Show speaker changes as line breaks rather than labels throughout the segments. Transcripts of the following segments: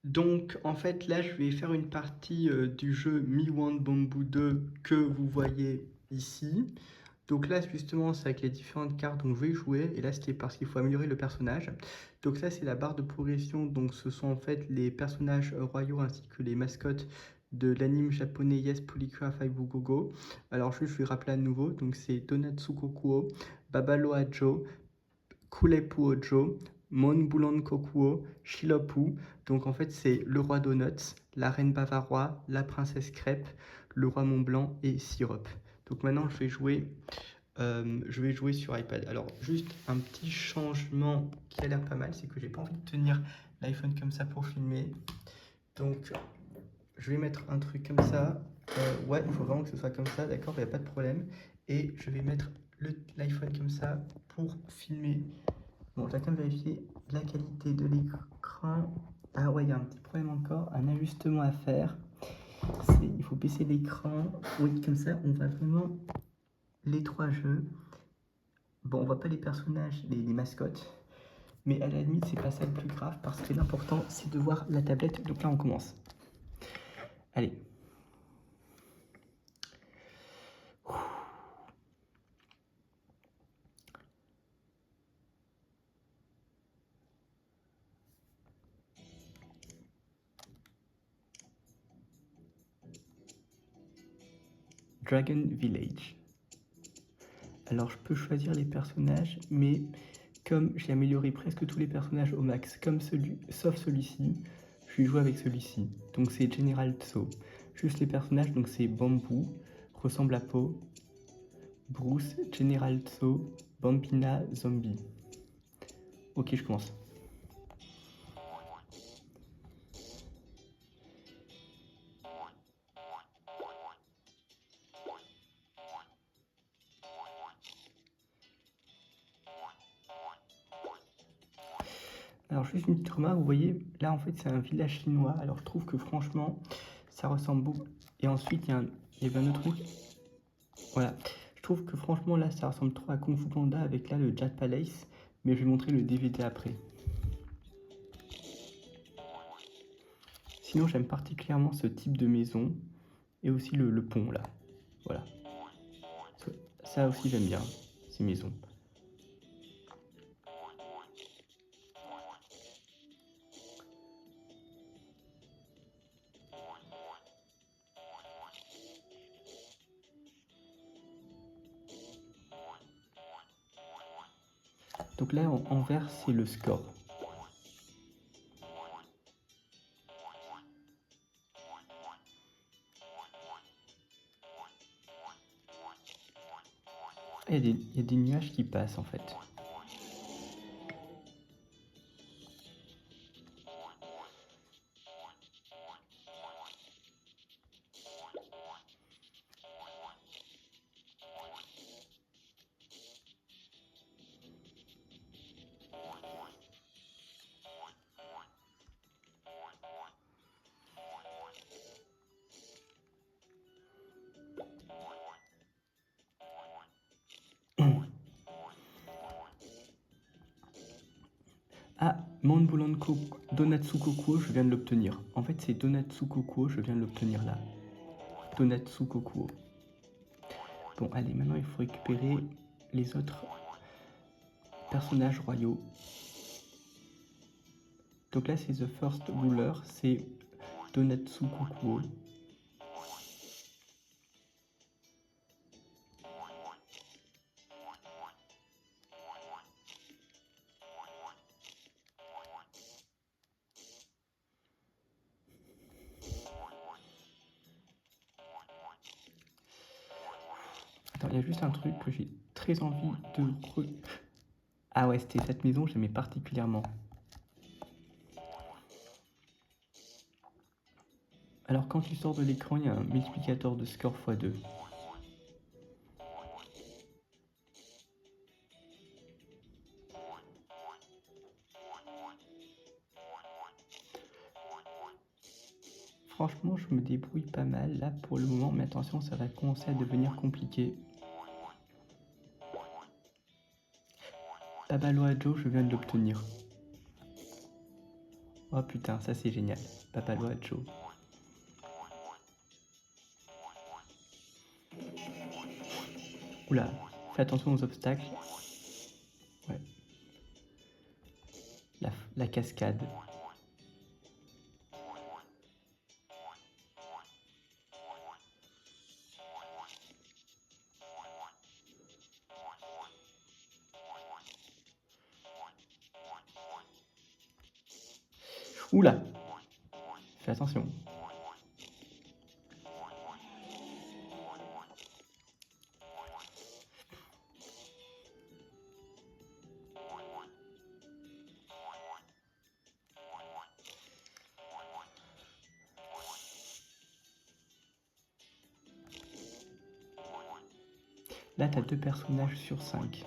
Donc en fait là je vais faire une partie du jeu Miwand Bamboo 2 que vous voyez ici. Donc là justement c'est avec les différentes cartes dont je vais jouer et là c'était parce qu'il faut améliorer le personnage. Donc ça c'est la barre de progression, donc ce sont en fait les personnages royaux ainsi que les mascottes de l'anime japonais Yes Polycraft Go. Alors juste je vais rappeler à nouveau, donc c'est Donatsu Kokuo, Babaloa Joe, Kulepu Ojo, Mon Bulan Kokuo, Shilopu. Donc en fait, c'est le roi Donuts, la reine Bavarois, la princesse Crêpe, le roi Mont Blanc et Syrup. Donc maintenant, je vais jouer sur iPad. Alors juste un petit changement qui a l'air pas mal, c'est que j'ai pas envie de tenir l'iPhone comme ça pour filmer. Donc je vais mettre un truc comme ça. Ouais, il faut vraiment que ce soit comme ça, d'accord, il n'y a pas de problème. Et je vais mettre l'iPhone comme ça pour filmer. Bon, j'ai quand même vérifier la qualité de l'écran. Ah ouais, il y a un petit problème encore, un ajustement à faire. Il faut baisser l'écran. Oui, comme ça, on voit vraiment les trois jeux. Bon, on voit pas les personnages, les mascottes. Mais à la limite, c'est pas ça le plus grave parce que l'important, c'est de voir la tablette. Donc là, on commence. Allez. Dragon Village. Alors, je peux choisir les personnages, mais comme j'ai amélioré presque tous les personnages au max, sauf celui-ci, je vais jouer avec celui-ci. Donc c'est General Tso. Juste les personnages, donc c'est Bamboo, ressemble à Po, Bruce, General Tso, Bambina, Zombie. Ok, je commence. Alors juste une petite remarque, vous voyez, là en fait c'est un village chinois, alors je trouve que franchement ça ressemble beaucoup. Et ensuite il y avait un autre truc, voilà. Je trouve que franchement là ça ressemble trop à Kung Fu Panda avec là le Jat Palace, mais je vais montrer le DVD après. Sinon j'aime particulièrement ce type de maison et aussi le pont là, voilà. Ça aussi j'aime bien, ces maisons. Donc là en vert c'est le score. Il y a des nuages qui passent en fait. Ah, Manbulanko Donatsu Kokuo, je viens de l'obtenir. En fait, c'est Donatsu Kokuo, je viens de l'obtenir là. Donatsu Kokuo. Bon, allez, maintenant il faut récupérer les autres personnages royaux. Donc là, c'est The First Ruler, c'est Donatsu Kokuo. Attends, il y a juste un truc que j'ai très envie de... Ah ouais, c'était cette maison, j'aimais particulièrement. Alors quand tu sors de l'écran, il y a un multiplicateur de score x2. Franchement, je me débrouille pas mal là pour le moment, mais attention, ça va commencer à devenir compliqué. Babaloa Joe, je viens de l'obtenir. Oh putain, ça c'est génial. Papaloa Joe. Oula, fais attention aux obstacles. Ouais. La cascade. Oula, fais attention. Là, t'as 2 personnages sur 5.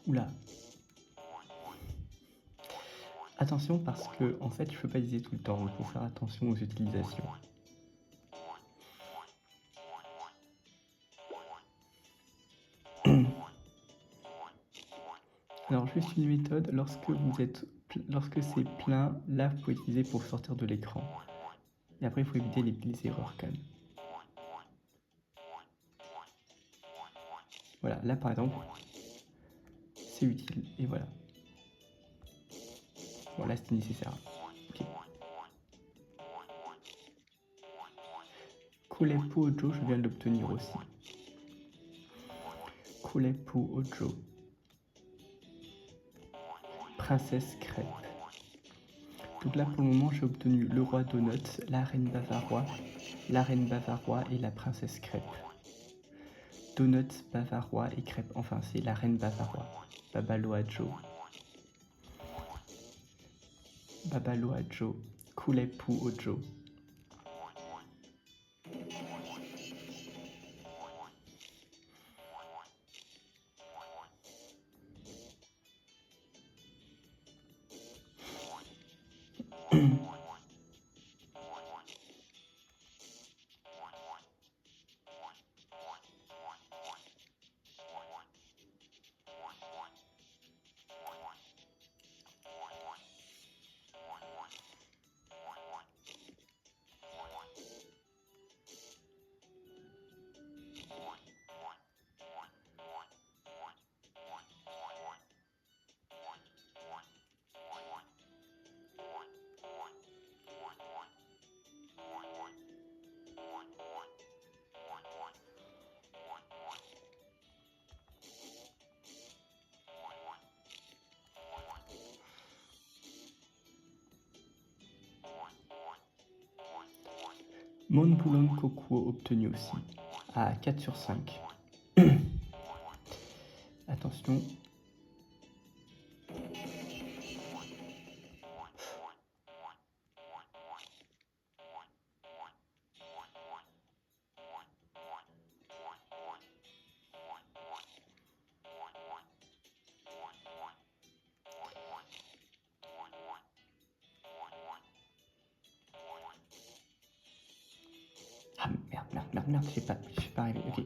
Oula. Attention parce que, en fait, je peux pas viser tout le temps, il faut faire attention aux utilisations. Alors, juste une méthode, lorsque c'est plein, là, vous pouvez utiliser pour sortir de l'écran. Et après, il faut éviter les erreurs quand même. Voilà, là, par exemple, c'est utile, et voilà. Bon, là, c'était nécessaire. Ok. Kulepu Ojo, je viens de l'obtenir aussi. Kulepu Ojo. Princesse Crêpe. Donc là, pour le moment, j'ai obtenu le roi Donut, la reine Bavarois et la princesse Crêpe. Donut, Bavarois et Crêpe. Enfin, c'est la reine Bavarois. Babaloa Joe. Babaloa Joe. Kulepu Ojo. Monbulon Kokuo obtenu aussi, à 4 sur 5. Attention. Ah merde, je sais pas arrivé, ok.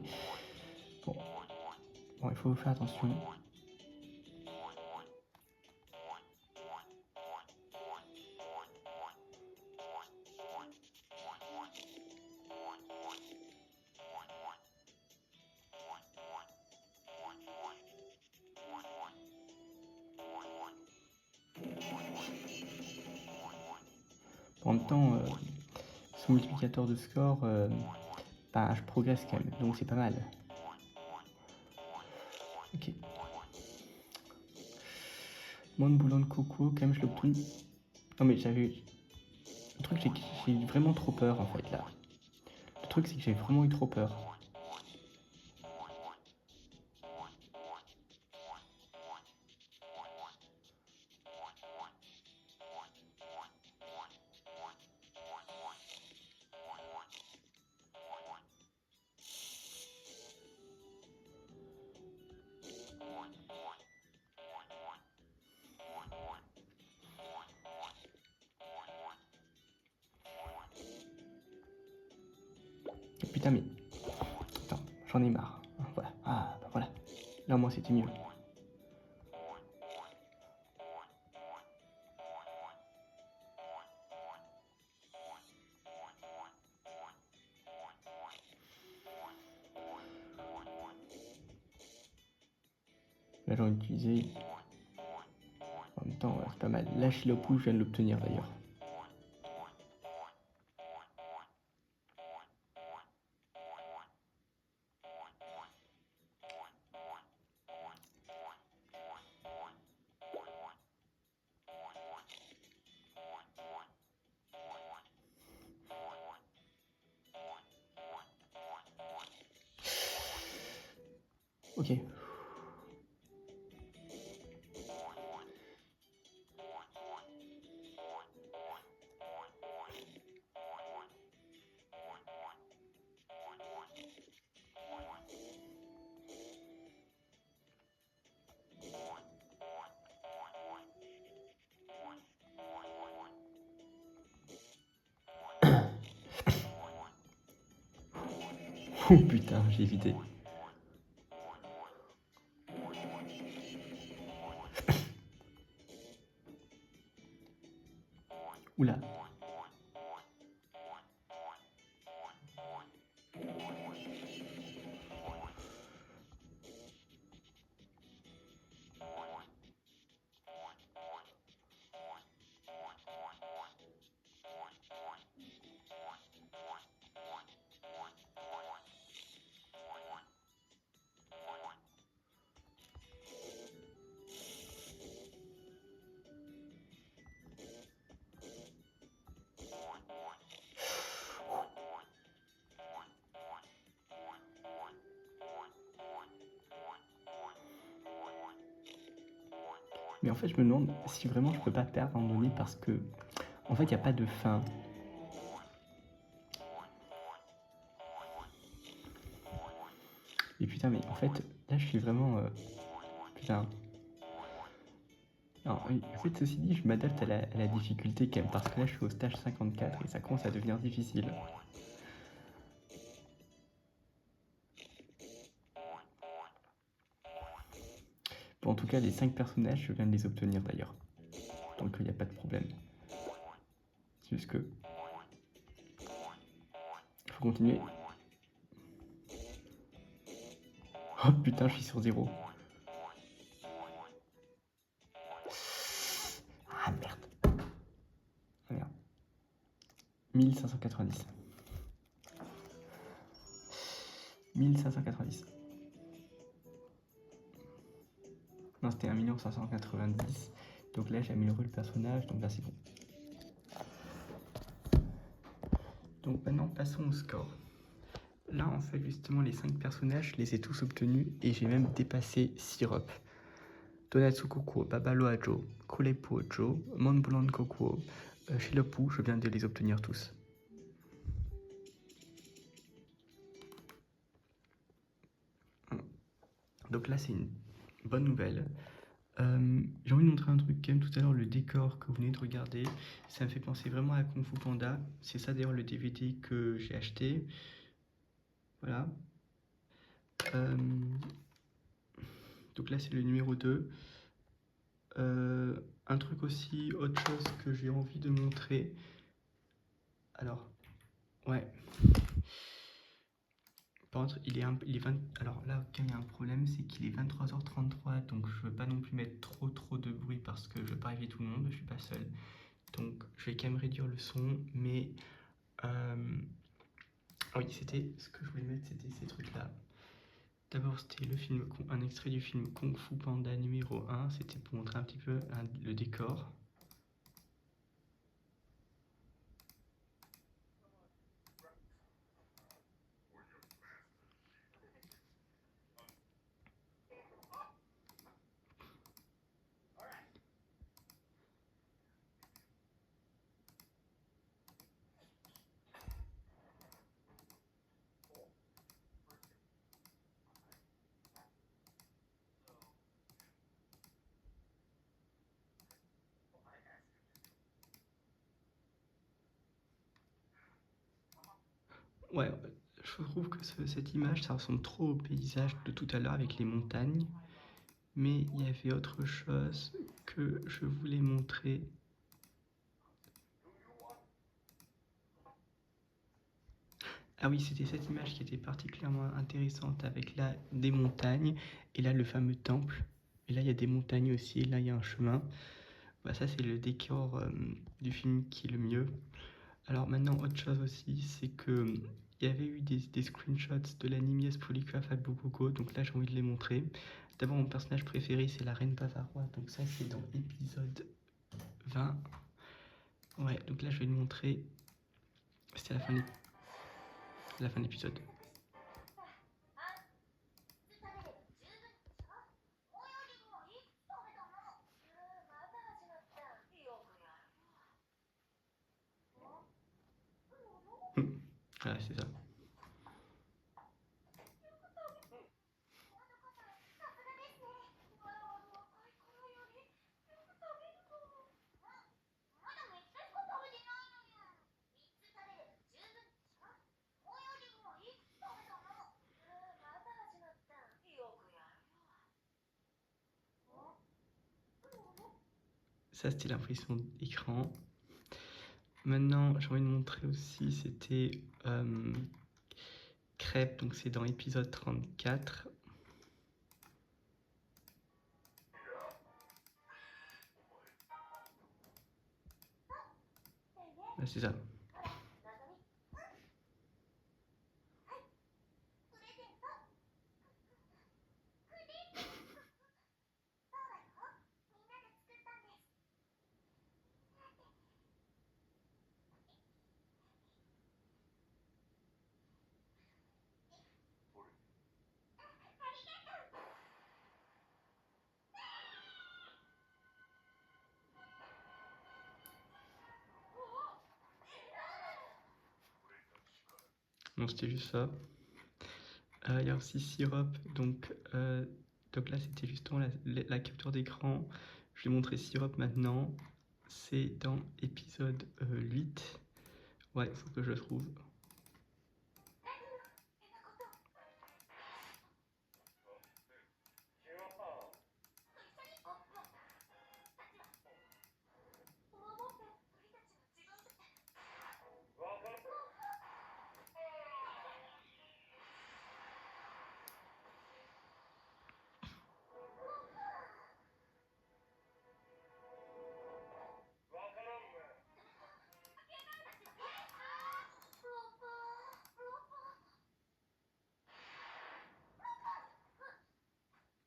Bon, il faut faire attention. En même temps, son multiplicateur de score, bah, je progresse quand même, donc c'est pas mal. Ok. Monbulon Kokuo, quand même, je l'ai obtenu. Non, mais j'avais. Le truc, c'est que j'ai eu vraiment trop peur en fait là. Le truc, c'est que j'ai vraiment eu trop peur. putain, mais... Attends, j'en ai marre. Voilà, ah, bah voilà. Là, au moins, c'était mieux. Là, j'en ai utilisé. En même temps, c'est pas mal. Là, Chilopou, je viens de l'obtenir d'ailleurs. Ok. Oh putain, j'ai évité. Oula. Mais en fait, je me demande si vraiment je peux pas perdre à un moment donné parce que, en fait, il n'y a pas de fin. Et putain, mais en fait, là, je suis vraiment... putain. Alors, en fait, ceci dit, je m'adapte à la difficulté quand même, parce que là, je suis au stage 54 et ça commence à devenir difficile. Bon, en tout cas, les 5 personnages, je viens de les obtenir d'ailleurs. Donc, il n'y a pas de problème. C'est juste que... Il faut continuer. Oh putain, je suis sur 0. Ah merde. Ah, merde. 1590. 1590. Non, c'était 1 590. Donc là, j'ai amélioré le personnage, donc là, c'est bon. Donc maintenant, passons au score. Là, en fait, justement, les 5 personnages, je les ai tous obtenus et j'ai même dépassé Syrup. Donatsu Kokuo, Babalo Ajo, Kulepu Ojo, Montblanc Kokuo, Shilopu, je viens de les obtenir tous. Donc là, c'est une bonne nouvelle. J'ai envie de montrer un truc quand même tout à l'heure, le décor que vous venez de regarder, ça me fait penser vraiment à Kung Fu Panda. C'est ça d'ailleurs le DVD que j'ai acheté. Voilà. Donc là, c'est le numéro 2. Un truc aussi, autre chose que j'ai envie de montrer. Alors, ouais. Par contre, il est 20... Alors là, quand il y a un problème, c'est qu'il est 23h33, donc je veux pas non plus mettre trop de bruit parce que je veux pas réveiller tout le monde, je suis pas seul. Donc je vais quand même réduire le son, mais... Ah oui, c'était... Ce que je voulais mettre, c'était ces trucs-là. D'abord, c'était un extrait du film Kung Fu Panda numéro 1, c'était pour montrer un petit peu le décor. Ouais, Je trouve que cette image, ça ressemble trop au paysage de tout à l'heure avec les montagnes. Mais il y avait autre chose que je voulais montrer. Ah oui, c'était cette image qui était particulièrement intéressante avec là des montagnes et là le fameux temple. Et là il y a des montagnes aussi et là il y a un chemin. Bah, ça c'est le décor du film qui est le mieux. Alors maintenant autre chose aussi, c'est que il y avait eu des screenshots de l'anime Yes Polygraph at Bokugo, donc là j'ai envie de les montrer. D'abord mon personnage préféré c'est la reine Bavaroise, donc ça c'est dans l'épisode 20. Ouais, donc là je vais le montrer. C'était à la fin de l'épisode. Voilà, c'est ça. Ça, c'était l'impression d'écran. Maintenant, j'ai envie de montrer aussi, c'était Crêpe, donc c'est dans l'épisode 34. Là, c'est ça. Bon, c'était juste ça. Il y a aussi Syrup, donc là c'était justement la capture d'écran. Je vais montrer Syrup maintenant. C'est dans épisode 8. Ouais, il faut que je le trouve.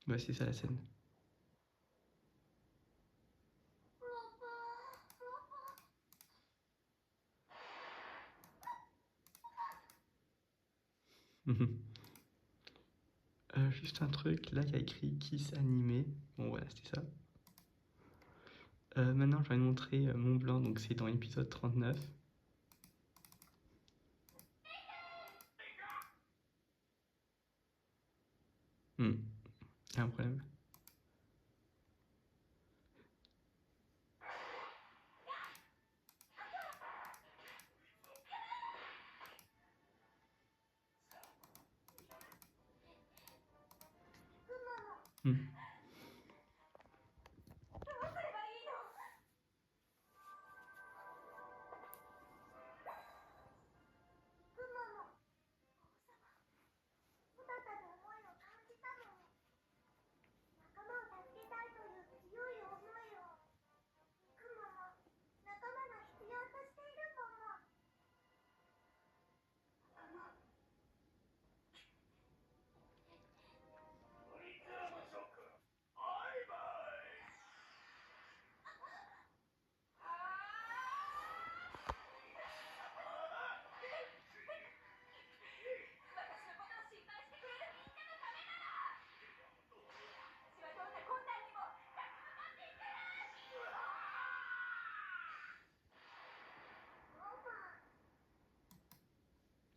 Ouais, c'est ça la scène. Juste un truc, là il y a écrit Kiss animé. Bon voilà, c'était ça. Maintenant je vais vous montrer Mont Blanc, donc c'est dans l'épisode 39. Il y a un problème.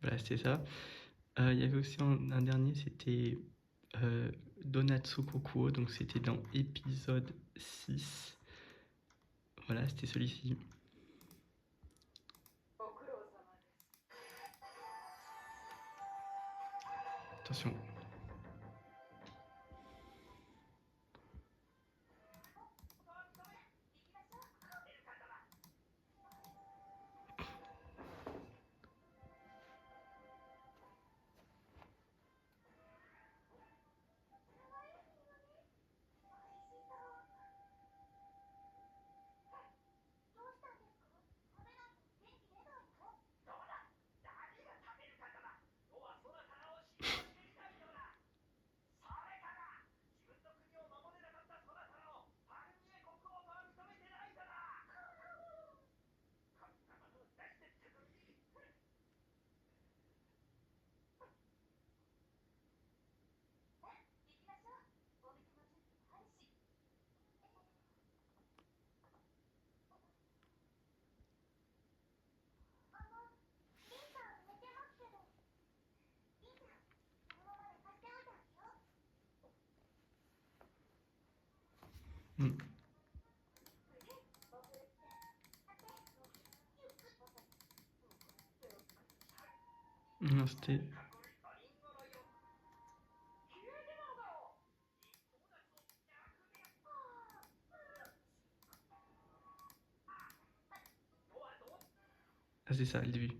Voilà, c'était ça. Il y avait aussi un dernier, c'était Donatsu Kokuo, donc c'était dans épisode 6. Voilà, c'était celui-ci. Attention. Hmm. Non, c'était... Ah, c'est ça, le début.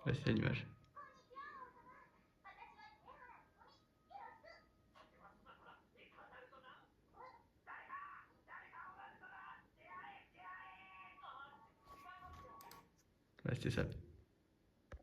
Là, c'est l'image. Là, c'était ça.